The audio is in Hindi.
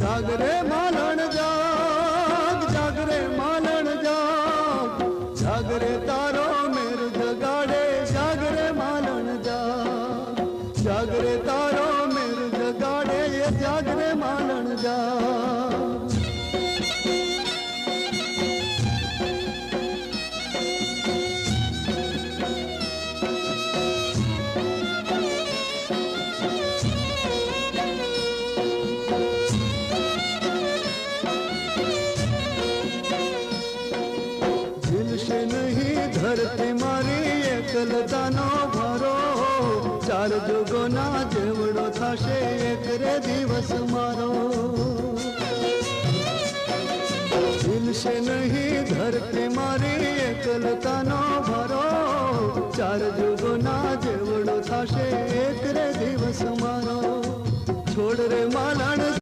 जागरे मालन जाग, जागरे मालन जाग, जागरे तारो मेर जगाड़े, जागरे मालन जाग, जागरे तारो मेर जगाड़े, ये जागरे मालन जाग। धरती मारी एकलतानो भारो, चार जुगोना जेवड़ो थाशे एक रे दिवस मारो। दिलशे नहीं धरती मारी एकलतानो भारो, चार जुगोना जेवड़ो थाशे एक रे दिवस मारो। छोड़ रे मालन